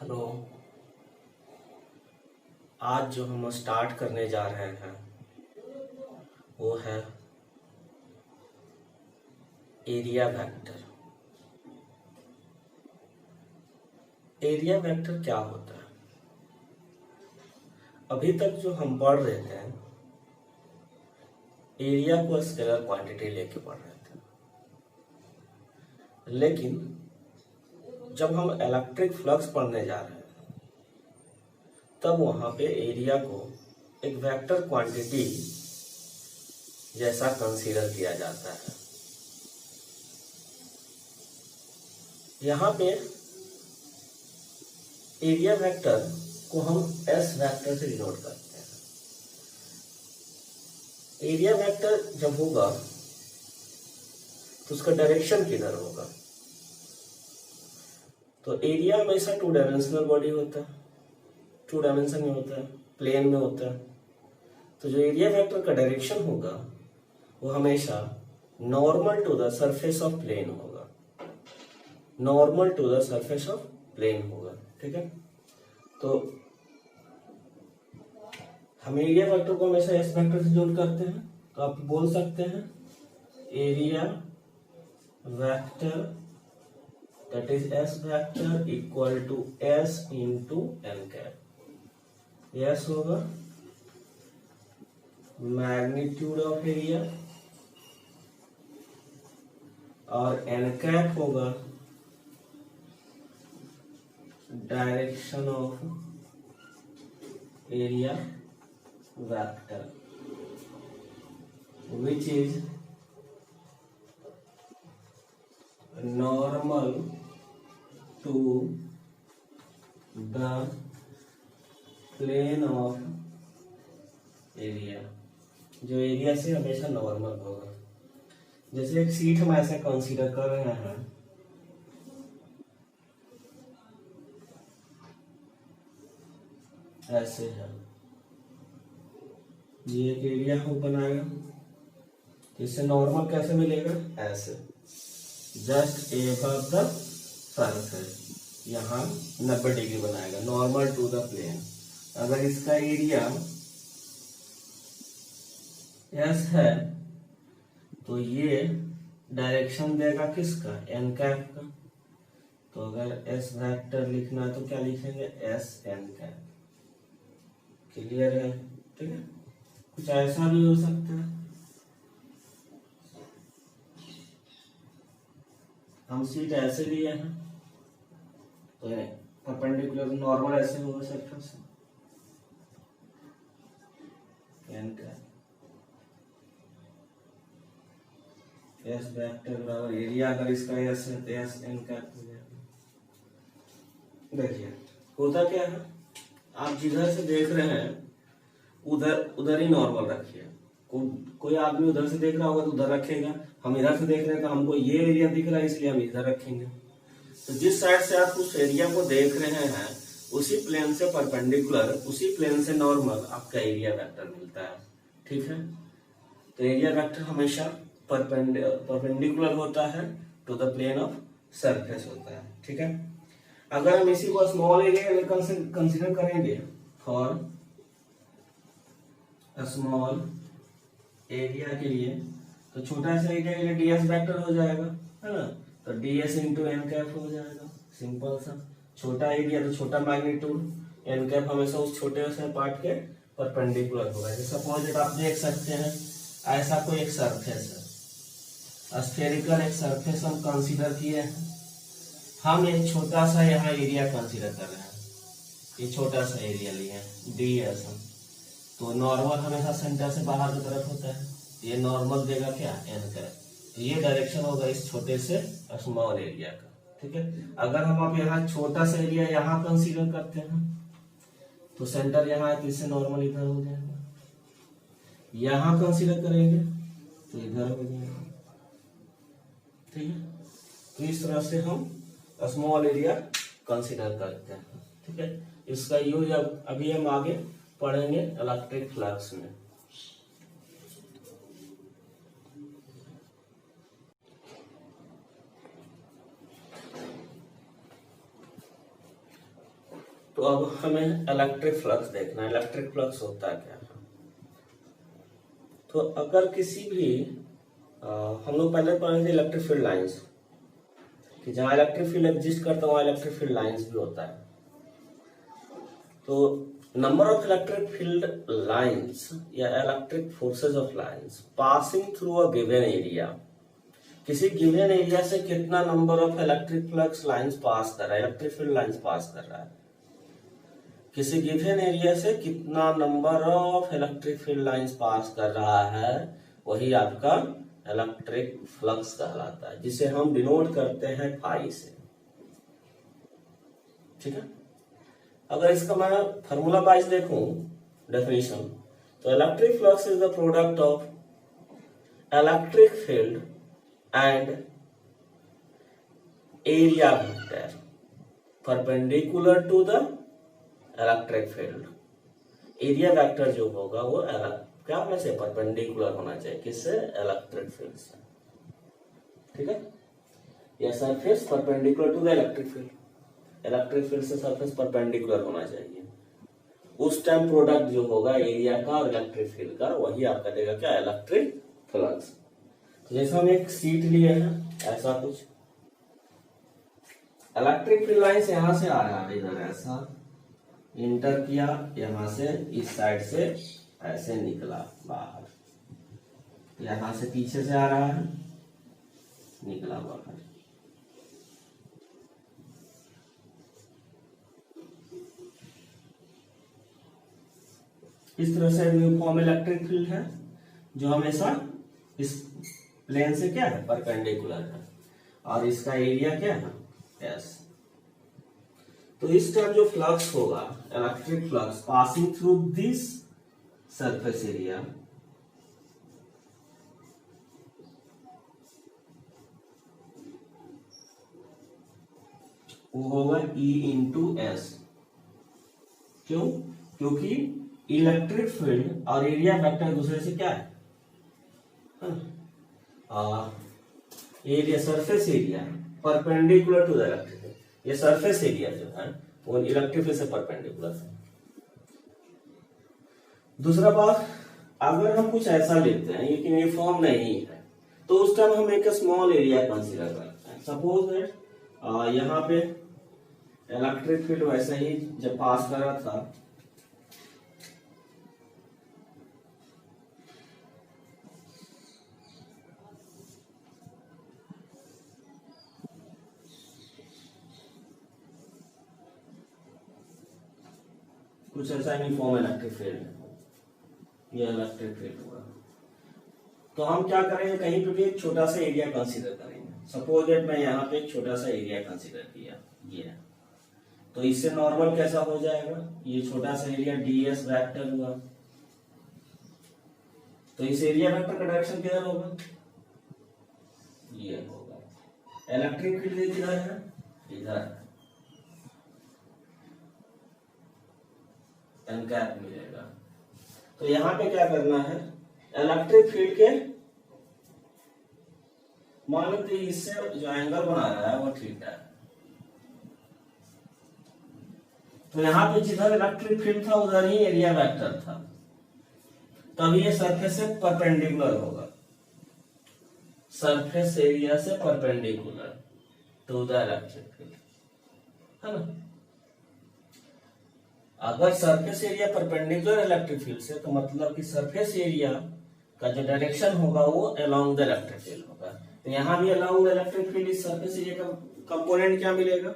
Hello. आज जो हम स्टार्ट करने जा रहे हैं वो है एरिया वेक्टर। एरिया वेक्टर क्या होता है? अभी तक जो हम पढ़ रहे थे, एरिया को स्केलर क्वांटिटी लेके पढ़ रहे थे, लेकिन जब हम इलेक्ट्रिक फ्लक्स पढ़ने जा रहे हैं तब वहां पे एरिया को एक वेक्टर क्वांटिटी जैसा कंसीडर किया जाता है। यहाँ पे एरिया वेक्टर को हम एस वेक्टर से डिनोट करते हैं। एरिया वेक्टर जब होगा तो उसका डायरेक्शन किधर होगा? तो एरिया हमेशा टू डायमेंशनल बॉडी होता है, टू डायमेंशन में होता है, प्लेन में होता है। तो जो एरिया वेक्टर का डायरेक्शन होगा वो हमेशा normal to the surface of plane होगा, normal to the surface of plane होगा। ठीक है, तो हम एरिया वेक्टर को हमेशा एस वेक्टर से जोड़ करते हैं। तो आप बोल सकते हैं area vector that is S vector equal to S into N cap. S होगा मैग्नीट्यूड ऑफ एरिया और एन कैप होगा direction of area vector which is normal to the plane of area, जो एरिया से हमेशा normal होगा। जैसे एक seat हम ऐसे कंसीडर कर रहे हैं, ऐसे है, ये एक एरिया हो बनाएगा, तो इससे नॉर्मल कैसे मिलेगा? ऐसे जस्ट एबव द सरफेस, यहाँ 90 डिग्री बनाएगा, नॉर्मल टू द प्लेन। अगर इसका एरिया एस है तो ये डायरेक्शन देगा किसका? एन कैप का। तो अगर एस वेक्टर लिखना है तो क्या लिखेंगे? S N cap. क्लियर है? ठीक है, कुछ ऐसा भी हो सकता है, हम सीट ऐसे लिए हैं तो परपेंडिकुलर नॉर्मल ऐसे होगा surface N cap. S vector बराबर एरिया, अगर इसका एस है तो एस एन कैप हो जाएगा। देखिए होता क्या है, आप जिधर से देख रहे हैं उधर ही नॉर्मल रखिए। कोई आदमी उधर से देख रहा होगा तो उधर रखेगा, हम इधर से देख रहे हैं तो हमको ये एरिया दिख रहा है इसलिए हम इधर रखेंगे। तो जिस साइड से आप उस एरिया को देख रहे हैं उसी प्लेन से परपेंडिकुलर, उसी प्लेन से नॉर्मल आपका एरिया वेक्टर मिलता है। ठीक है, तो एरिया वेक्टर हमेशा परपेंडिकुलर होता है to the plane of surface होता है। ठीक है, अगर हम इसी को स्मॉल एरिया में कंसीडर करेंगे फॉर स्मॉल एरिया के लिए, तो छोटा सा एरिया के लिए डीएस वेक्टर हो जाएगा, है ना? तो डीएस इंटू एन कैप हो जाएगा, सिंपल सा। छोटा एरिया तो छोटा मैग्नीट्यूड, एन कैप हमेशा उस छोटे से पार्ट के परपेंडिकुलर होगा। जैसे सपोज आप देख सकते हैं ऐसा कोई एक सरफेस है, स्फेरिकल एक सरफेस हम कंसीडर किए हैं। हम एक छोटा सा यहाँ एरिया कंसीडर कर रहे हैं, ये छोटा सा एरिया लिए हैं डीएस। तो नॉर्मल हमेशा सेंटर से बाहर की तरफ होता है, ये नॉर्मल देगा क्या? N cap. तो ये डायरेक्शन होगा इस छोटे से स्मॉल एरिया का। ठीक है, अगर हम अब यहाँ छोटा सा एरिया यहाँ कंसीडर करते हैं तो सेंटर यहाँ है तो इससे नॉर्मल इधर हो जाएगा, यहाँ कंसीडर करेंगे तो इधर हो जाएगा। ठीक है, तो इस तरह से हम स्मॉल एरिया कंसीडर करते हैं। ठीक है, इसका यूज अभी हम आगे पढ़ेंगे इलेक्ट्रिक फ्लक्स में। तो अब हमें इलेक्ट्रिक फ्लक्स देखना है, इलेक्ट्रिक फ्लक्स होता है क्या। तो अगर किसी भी हम लोग पहले पढ़े थे इलेक्ट्रिक फील्ड लाइंस, कि जहाँ इलेक्ट्रिक फील्ड एग्जिस्ट करता है वहाँ इलेक्ट्रिक फील्ड लाइंस भी होता है। तो number of electric field lines या electric forces of lines passing through a given area, किसी गिवन एरिया से कितना number of electric flux lines pass कर रहा है, इलेक्ट्रिक फील्ड लाइंस पास कर रहा है, किसी गिवन एरिया से कितना number of electric field lines pass कर रहा है, वही आपका इलेक्ट्रिक फ्लक्स कहलाता है, जिसे हम डिनोट करते हैं फाई से। ठीक है, अगर इसका मैं फार्मूला वाइज देखूं डेफिनेशन, तो electric flux is the product of electric field and area vector perpendicular to the electric field. Area vector जो होगा वो क्या होना चाहिए, परपेंडिकुलर होना चाहिए, किससे, इलेक्ट्रिक फील्ड से। ठीक है, यह surface perpendicular to the electric field, electric field से सरफेस परपेंडिकुलर होना चाहिए। उस टाइम प्रोडक्ट जो होगा एरिया का और इलेक्ट्रिक फील्ड का, वही आपका देगा क्या, इलेक्ट्रिक फ्लक्स। तो जैसे हम एक सीट लिए हैं, ऐसा कुछ इलेक्ट्रिक फील्ड लाइन से यहां से आ रहा है, इधर ऐसा इंटर किया, यहां से इस साइड से ऐसे निकला बाहर, यहां से पीछे से आ रहा है, निकला बाहर। इस तरह से यूनिफॉर्म इलेक्ट्रिक फील्ड है जो हमेशा इस प्लेन से क्या है, परपेंडिकुलर है, और इसका एरिया क्या है, एस। तो इस टाइम जो फ्लक्स होगा, electric flux passing through this surface area, वो होगा E इंटू एस। क्यों, क्योंकि इलेक्ट्रिक फील्ड और एरिया वेक्टर दूसरे से क्या है, area, surface area perpendicular to the electric field, ये सरफेस एरिया जो है वो इलेक्ट्रिक फील्ड से परपेंडिकुलर है। दूसरा बात, अगर हम कुछ ऐसा लेते हैं लेकिन यूनिफॉर्म नहीं है, तो उस टाइम हम एक स्मॉल एरिया कंसीडर करते हैं। सपोज दैट यहाँ पे इलेक्ट्रिक फील्ड वैसे ही जब पास कर रहा था, कुछ ऐसा यूनिफॉर्म इलेक्ट्रिक फील्ड है, ये इलेक्ट्रिक फील्ड हुआ, तो हम क्या करेंगे, कहीं पे भी एक छोटा सा एरिया कंसीडर करेंगे। सपोज दैट मैं यहाँ पे एक छोटा सा एरिया कंसीडर किया, ये, तो इससे नॉर्मल कैसा हो जाएगा, ये छोटा सा एरिया ds वेक्टर हुआ, तो इस एरिया वेक्टर का डायरेक्शन किधर होगा, ये होगा। इलेक्ट्रिक फील्ड किधर है, इधर, एनकैप मिलेगा। तो यहां पे क्या करना है, इलेक्ट्रिक फील्ड के मान लो इससे जो एंगल बना रहा है वो थीटा है, तो यहां पे जिधर इलेक्ट्रिक फील्ड था उधर ही एरिया वेक्टर था, तभी ये सरफेस से परपेंडिकुलर होगा, सरफेस एरिया से perpendicular to the electric field, है ना। अगर surface area perpendicular electric field से, तो मतलब कि सरफेस एरिया का जो डायरेक्शन होगा वो अलोंग द इलेक्ट्रिक फील्ड होगा। तो यहां भी अलोंग द इलेक्ट्रिक फील्ड इस सरफेस एरिया का कंपोनेंट क्या मिलेगा,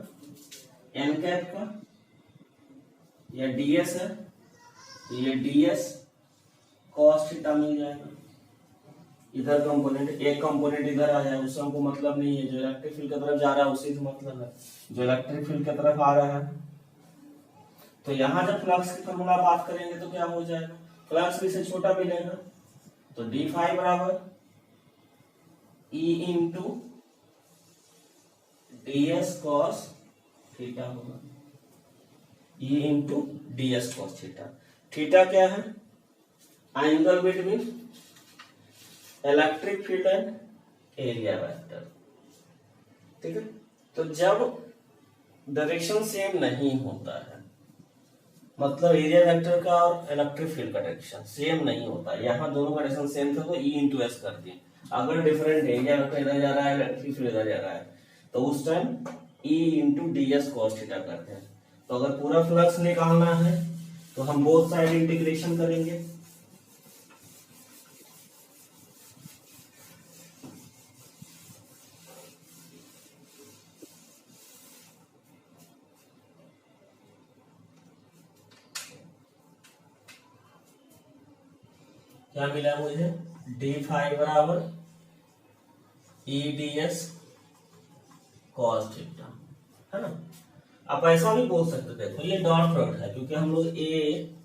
एन कैप का, या ds है, तो ये ds cos थीटा मिल जाएगा। इधर कंपोनेंट, एक कंपोनेंट इधर आ जाए, उससे हमको मतलब नहीं है, जो इलेक्ट्रिक फील्ड की तरफ जा रहा है उसी से मतलब है, जो इलेक्ट्रिक फील्ड की तरफ आ रहा है। तो यहां जब फ्लक्स की फॉर्मूला बात करेंगे तो क्या हो जाएगा, फ्लक्स भी से छोटा मिलेगा, तो डी फाई बराबर E into ds cos theta होगा, E into ds cos theta. Theta क्या है, angle between electric field and area vector. ठीक है, तो जब डायरेक्शन सेम नहीं होता है मतलब एरिया वेक्टर का और इलेक्ट्रिक फील्ड का डायरेक्शन सेम नहीं होता। यहाँ दोनों का डायरेक्शन सेम था तो ई इंटू एस कर दिए। अगर डिफरेंट एरिया वेक्टर इधर जा रहा है, इलेक्ट्रिक फील्ड इधर जा रहा है, तो उस time E into D S cos theta करते हैं। तो अगर पूरा फ्लक्स निकालना है तो हम बोथ साइड इंटीग्रेशन करेंगे। क्या मिला मुझे, डी फाई बराबर ई डी एस कॉस थीटा, है ना। आप ऐसा भी बोल सकते, देखो ये डॉट प्रोडक्ट है क्योंकि हम लोग ए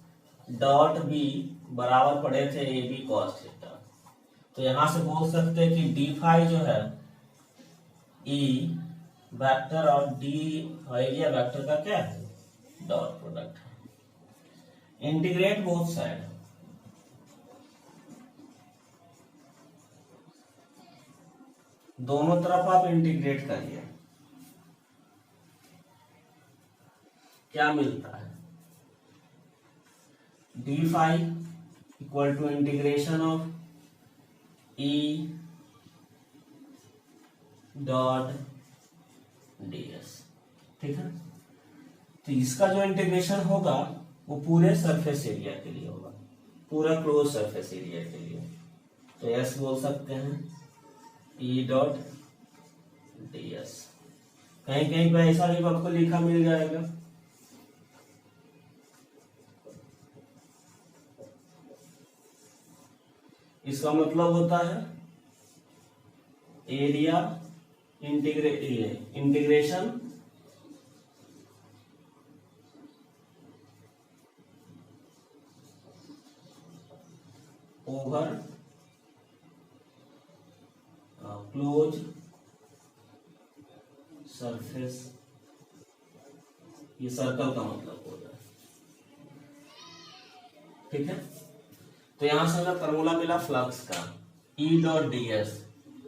डॉट बी बराबर पढ़े थे ए बी कॉस थीटा, तो यहां से बोल सकते हैं कि डी फाई जो है ई वेक्टर और डी एरिया वेक्टर का क्या है, डॉट प्रोडक्ट है। इंटीग्रेट बोथ साइड, दोनों तरफ आप इंटीग्रेट करिए, क्या मिलता है, D phi equal to integration of E dot D S, ठीक है। तो इसका जो इंटीग्रेशन होगा वो पूरे सरफेस एरिया के लिए होगा, पूरा क्लोज सरफेस एरिया के लिए। तो एस बोल सकते हैं ई डॉट डी एस। कहीं कहीं पे ऐसा भी आपको लिखा मिल जाएगा, इसका मतलब होता है area integration over close surface, ये सर्कल का मतलब होता है, ठीक है। तो यहां से हमें फॉर्मूला मिला फ्लक्स का ई डॉट डी एस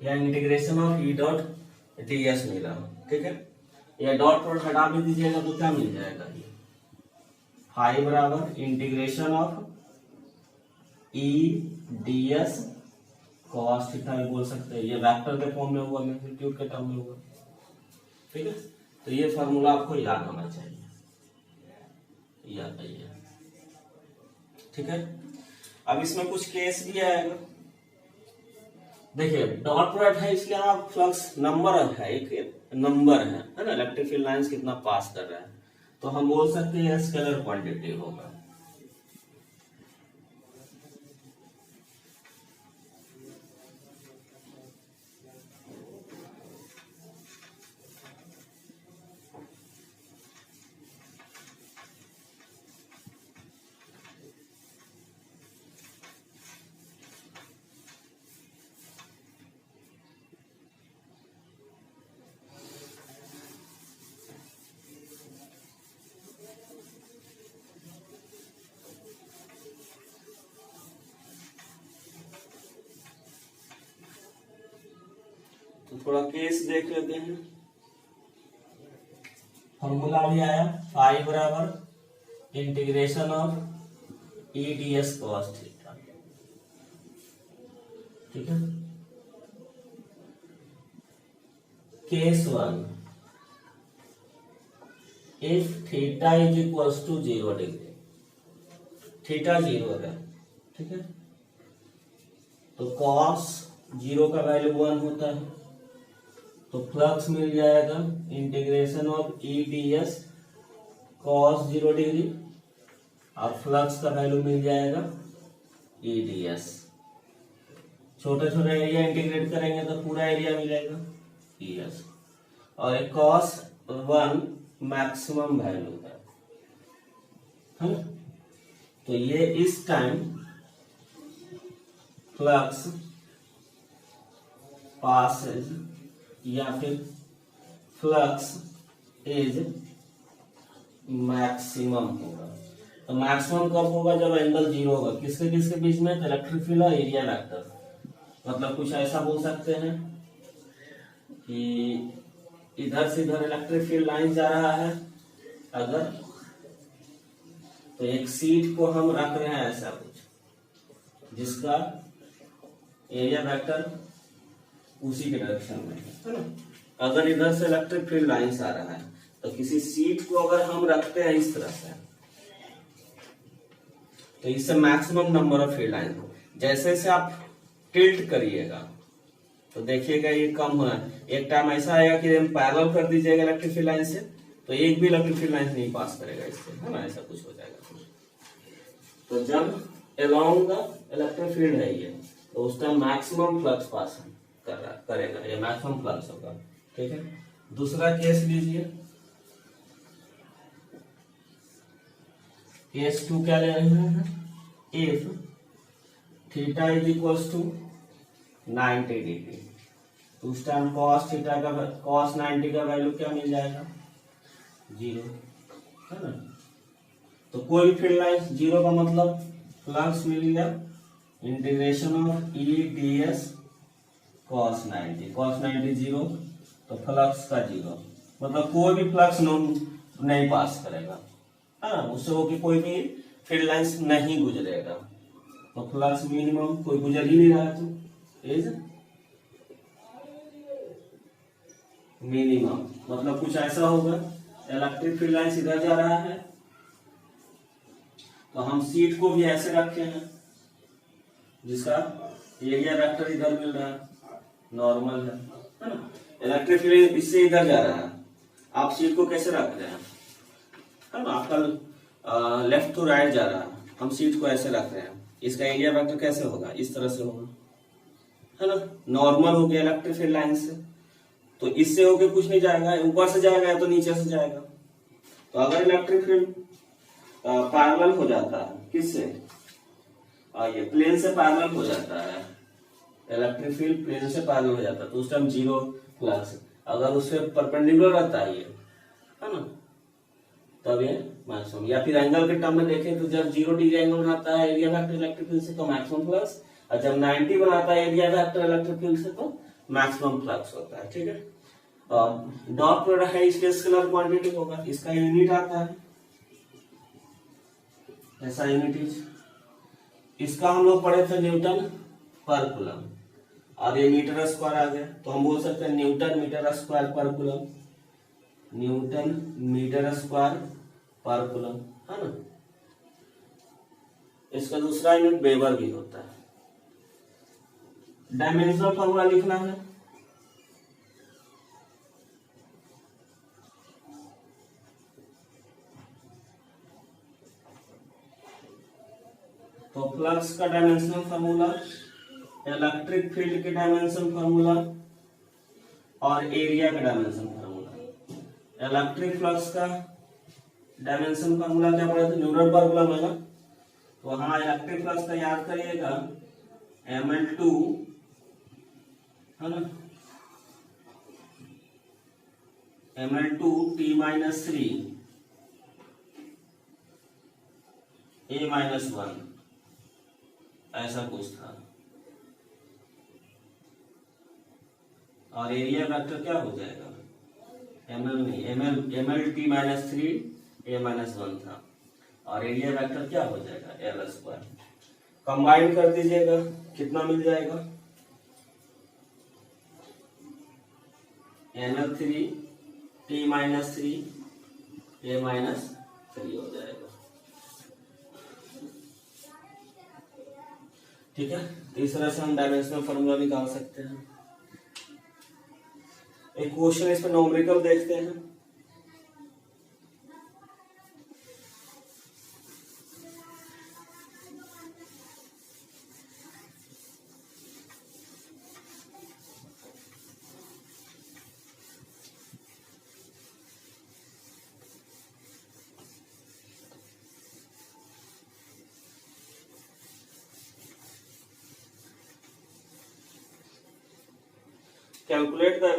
या integration of E dot D S मिला, ठीक है। या डॉट प्रोडक्ट हटा भी दीजिएगा तो क्या मिल जाएगा, ये फाई बराबर integration of E D S cos theta भी बोल सकते हैं, ये वेक्टर के फॉर्म में हुआ, मैग्नीट्यूड के टर्म में हुआ, ठीक है। तो ये फॉर्मूला आपको याद होना चाहिए, याद आइए, ठीक है। अब इसमें कुछ केस भी आएगा, देखिए डॉट प्रोडक्ट है इसके अलावा फ्लक्स नंबर है, एक नंबर है ना, इलेक्ट्रिक फील्ड लाइंस कितना पास कर रहा है, तो हम बोल सकते हैं स्केलर क्वांटिटी होगा। तो थोड़ा केस देख लेते हैं। फॉर्मूला भी आया फाई बराबर integration of E D S cos theta, ठीक है। Case 1, if theta is equals to 0 degree, theta 0 है, ठीक है, तो कॉस 0 का वैल्यू 1 होता है, तो फ्लक्स मिल जाएगा integration of E D S cos 0 degree, और फ्लक्स का वैल्यू मिल जाएगा ई डी एस। छोटा छोटा एरिया इंटीग्रेट करेंगे तो पूरा एरिया मिलेगा ई एस, और एक कॉस 1 मैक्सिमम वैल्यू है, तो ये इस टाइम फ्लक्स पासेज या फिर फ्लक्स इज मैक्सिमम होगा। तो मैक्सिमम कब होगा, जब एंगल 0 होगा, किसके किसके बीच में, इलेक्ट्रिक फील्ड और एरिया वेक्टर। मतलब कुछ ऐसा बोल सकते हैं कि इधर से इधर इलेक्ट्रिक फील्ड लाइन जा रहा है, अगर तो एक सीट को हम रख रहे हैं ऐसा कुछ जिसका एरिया वेक्टर उसी के डायरेक्शन में है ना। अगर इधर से इलेक्ट्रिक फील्ड लाइंस आ रहा है तो किसी सीट को अगर हम रखते हैं इस तरह से तो इससे maximum number of field line, जैसे जैसे आप टिल्ट करिएगा तो देखिएगा ये कम होना। एक टाइम ऐसा आएगा कि हम पैरेलल कर दीजिएगा इलेक्ट्रिक फील्ड लाइन से तो एक भी इलेक्ट्रिक फील्ड लाइन नहीं पास करेगा इससे, है ना, ऐसा कुछ हो जाएगा। तो जब अलोंग द इलेक्ट्रिक फील्ड है ये तो उस टाइम मैक्सिमम फ्लक्स पास करेगा, ये मैक्सिमम फ्लक्स होगा। ठीक है, दूसरा केस लीजिए, केस 2 क्या ले रहे हैं, if theta is equals to 90 degree तो उस टाइम cos 90 का वैल्यू क्या मिल जाएगा, 0, है ना। तो कोई भी फील्ड लाइन 0 का मतलब फ्लक्स मिल गया integration of E D S cos 90 0 तो फ्लक्स का 0 मतलब कोई भी फ्लक्स नहीं पास करेगा, हाँ, उससे हो कि कोई भी फील्ड लाइंस नहीं गुजरेगा तो फ्लक्स मिनिमम कोई गुजर ही नहीं रहा है तो इज मिनिमम मतलब कुछ ऐसा होगा इलेक्ट्रिक फील्ड लाइंस इधर जा रहा है तो हम सीट को भी ऐसे रखे हैं जिसका एरिया वेक्टर इधर मिल रहा है, नॉर्मल है ना। इलेक्ट्रिक फील्ड इससे इधर जा रहा है, आप सीट को कैसे रख रहे हैं, है ना, आपका लेफ्ट टू राइट जा रहा है, हम सीट को ऐसे रख रहे हैं, इसका एरिया वेक्टर कैसे होगा, इस तरह से होगा, है ना, नॉर्मल हो गया इलेक्ट्रिक फील्ड लाइन से। तो इससे होके कुछ नहीं जाएगा, ऊपर से जाएगा या तो नीचे से जाएगा। तो अगर इलेक्ट्रिक फील्ड पैरेलल हो जाता है किससे, ये प्लेन से पैरेलल हो जाता है, इलेक्ट्रिक फील्ड प्लेन से पैरेलल हो जाता है तो उस टाइम 0 फ्लक्स, अगर उससे परपेंडिकुलर रहता है ये, है ना, तब ये मैक्सिमम, या फिर एंगल के टर्म में देखें तो जब 0 डिग्री एंगल रहता है एरिया वेक्टर इलेक्ट्रिक फील्ड से तो मैक्सिमम फ्लक्स, और जब 90 बनाता है एरिया वेक्टर इलेक्ट्रिक फील्ड से तो मैक्सिमम फ्लक्स होता है। ठीक है, डॉट प्रोडक्ट है इसके स्केलर क्वांटिटी होगा, इसका यूनिट आता है ऐसा यूनिट, इसका हम लोग पढ़े थे न्यूटन पर कूलम और ये मीटर स्क्वायर आ गया तो हम बोल सकते हैं न्यूटन मीटर स्क्वायर पर कूलम, न्यूटन मीटर स्क्वायर पर कूलम, है ना। इसका दूसरा यूनिट वेबर भी होता है। डायमेंशनल फॉर्मूला लिखना है, तो फ्लक्स का डायमेंशनल फॉर्मूला, इलेक्ट्रिक फील्ड के डायमेंशन फॉर्मूला और एरिया का डायमेंशन फॉर्मूला। इलेक्ट्रिक फ्लक्स का डायमेंशन फॉर्मूला क्या पढ़ा था, न्यूटन पर कूलम है ना, तो वहां इलेक्ट्रिक फ्लक्स का याद करिएगा ml2, है ना, ml2 t-3 a-1 ऐसा कुछ था, और एरिया वेक्टर क्या हो जाएगा, ml नहीं ml t-3 a-1 था, और एरिया वेक्टर क्या हो जाएगा l स्क्वायर। कंबाइन कर दीजिएगा कितना मिल जाएगा, ml3 t-3 a-3 हो जाएगा। ठीक है, इस तरह से हम डायमेंशनल फॉर्मूला निकाल सकते हैं। एक क्वेश्चन इस पर न्यूमेरिकल देखते हैं। Calculate the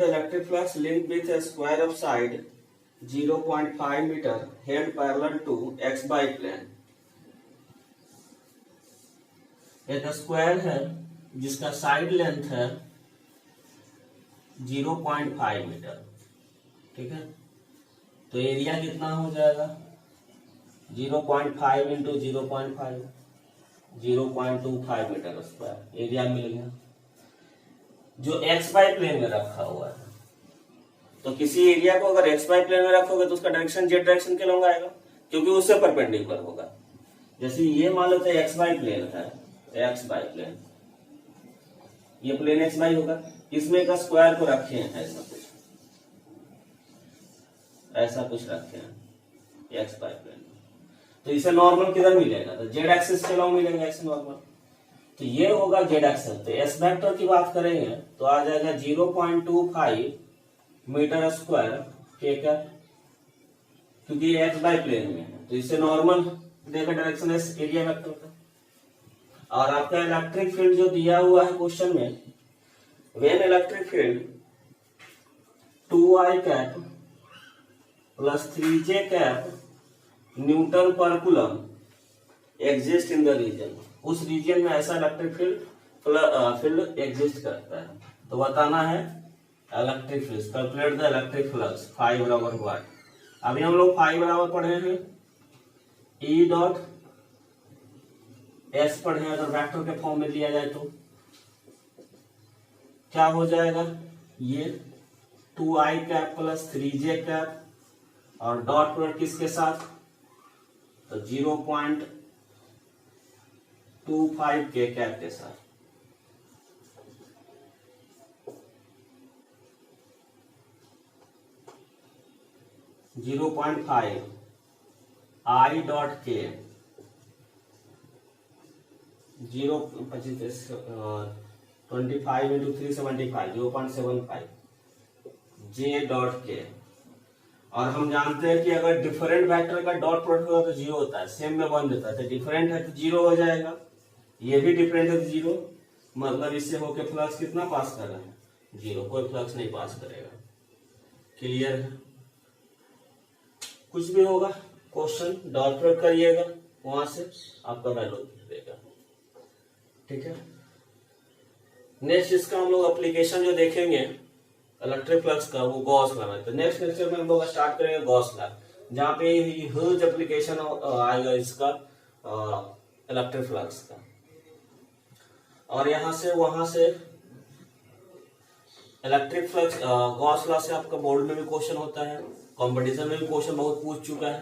electric flux linked with a square of side 0.5 meter held parallel to xy plane। एक स्क्वायर है जिसका साइड लेंथ है 0.5 मीटर। ठीक है, तो एरिया कितना हो जाएगा 0.5 इंटू 0.5, 0.25 मीटर स्क्वायर एरिया मिल गया, जो एक्स वाई प्लेन में रखा हुआ है। तो किसी एरिया को अगर एक्स वाई प्लेन में रखोगे तो उसका डायरेक्शन जेड डायरेक्शन के लॉन्ग आएगा, क्योंकि उससे परपेंडिकुलर होगा। जैसे ये मान लेते हैं एक्स वाई प्लेन है, एक्स वाई प्लेन, ये प्लेन एक्स वाई होगा, इसमें का स्क्वायर को रखे हैं ऐसा कुछ रखे हैं एक्स वाई प्लेन, तो इसे नॉर्मल किधर मिलेगा, तो जेड एक्सिस के लॉन्ग मिलेगा एक्स नॉर्मल, तो ये होगा जेड एक्सिस। तो एस वेक्टर की बात करेंगे तो आ जाएगा 0.25 मीटर स्क्वायर के क्या, क्योंकि ये एक्स वाई प्लेन में है, तो इसे नॉर्मल देगा डायरेक्शन एस एरिया वेक्टर का। और आपका इलेक्ट्रिक फील्ड जो दिया हुआ है क्वेश्चन में, when electric field 2I cap plus 3J cap newton पर coulomb exist in the region, उस रीजन में ऐसा इलेक्ट्रिक फील्ड एग्जिस्ट करता है, तो बताना है electric field, calculate the electric flux, phi बराबर वाट। अभी हम लोग फाई बराबर पढ़े हैं E डॉट एस पढ़े हैं, अगर वेक्टर के फॉर्म में लिया जाए तो क्या हो जाएगा, ये 2I cap plus 3J cap और डॉट प्रोडक्ट किसके साथ, तो 0.25 के कैप के साथ। जीरो 0.5 I डॉट के 25 इंटू 375 0.75 J डॉट के। और हम जानते हैं कि अगर डिफरेंट वेक्टर का डॉट प्रोडक्ट होगा तो जीरो होता है, सेम में 1 देता है, तो डिफरेंट है तो जीरो हो जाएगा, ये भी डिफरेंट है तो जीरो, मतलब इससे होके फ्लक्स कितना पास कर रहा है, जीरो, कोई फ्लक्स नहीं पास करेगा। क्लियर है, कुछ भी होगा क्वेश्चन डॉट प्रोडक्ट करिएगा, वहां से आपका वैल्यू देगा। ठीक है, नेक्स्ट इसका हम लोग एप्लीकेशन जो देखेंगे इलेक्ट्रिक फ्लक्स का, वो गॉस लॉ है। तो नेक्स्ट लेक्चर में हम लोग स्टार्ट करेंगे गॉस लॉ, जहाँ पे ह्यूज एप्लीकेशन आएगा इसका इलेक्ट्रिक फ्लक्स का। और यहाँ से वहां से इलेक्ट्रिक फ्लक्स गॉस लॉ से आपका बोर्ड में भी क्वेश्चन होता है, कंपटीशन में भी क्वेश्चन बहुत पूछ चुका है,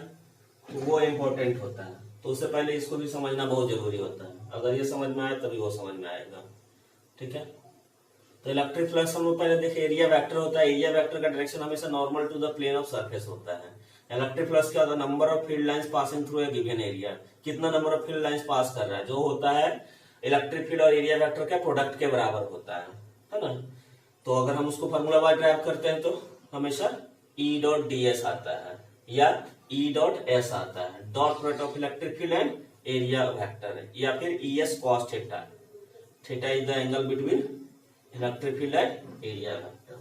तो वो इम्पोर्टेंट होता है। तो उससे पहले इसको भी समझना बहुत जरूरी होता है, अगर ये समझ में आए तभी वो समझ में आएगा। ठीक है, तो इलेक्ट्रिक फ्लक्स हम लोग पहले देखे एरिया वेक्टर होता है, एरिया वेक्टर का डायरेक्शन हमेशा normal to the plane of surface होता है। इलेक्ट्रिक फ्लक्स क्या होता है, number of field lines passing through a given area, कितना number of field lines pass कर रहा है, जो होता है इलेक्ट्रिक फील्ड और एरिया वेक्टर के प्रोडक्ट के बराबर होता है ना। तो अगर हम उसको फॉर्मूला वाइज ड्राइव करते हैं तो हमेशा E डॉट ds आता है या E डॉट s आता है, dot product of electric field and area vector है, या फिर ES cos theta, theta is the angle between electric field and area vector.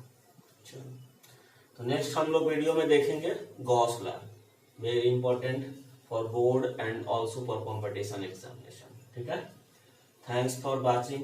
तो नेक्स्ट हम लोग वीडियो में देखेंगे Gauss law, very important for board and also for competition examination. ठीक है, थैंक्स फॉर वॉचिंग।